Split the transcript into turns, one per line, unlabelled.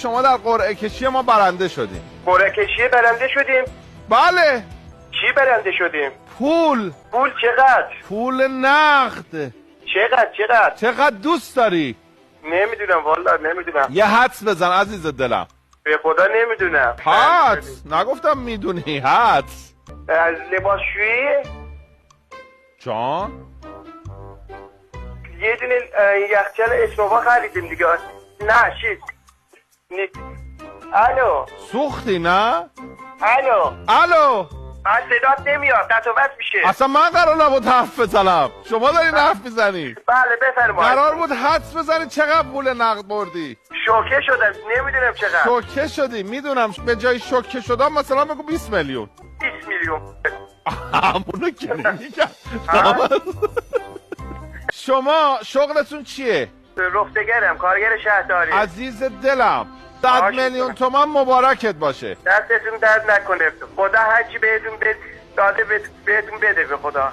شما در قرعه کشی ما برنده شدیم.
قرعه کشی برنده شدیم؟
بله.
چی برنده شدیم؟
پول
چقدر؟
پول نقد.
چقدر
دوست داری؟
نمیدونم والا نمیدونم.
یه حدس بزن عزیز دلم.
به خدا نمیدونم.
حدس نگفتم میدونی. حدس.
از لباسشویی
جان
یه دونه یخچال اسنووا خریدیم دیگه. نه شید الو
سوختی نه؟
الو از صدات نمیاد قطع و وصل میشه.
اصلا من قرار نبود حرف بزنم، شما دارین حرف میزنی.
بله بفرمایید.
قرار بود حدس بزنی چقدر پول نقد بردی.
شوکه شدم نمیدونم چقدر.
شوکه شدی؟ میدونم به جای شوکه شدم مثلا بگو 20 میلیون.
20 میلیون
همونو که نمیگم. شما شغلتون چیه؟
رفتگرم، کارگر شهرداری.
عزیز دلم 100 میلیون تومان مبارکت باشه.
دستتون درد نکنه. خدا هرچی بهتون داده بهتون بده به خدا.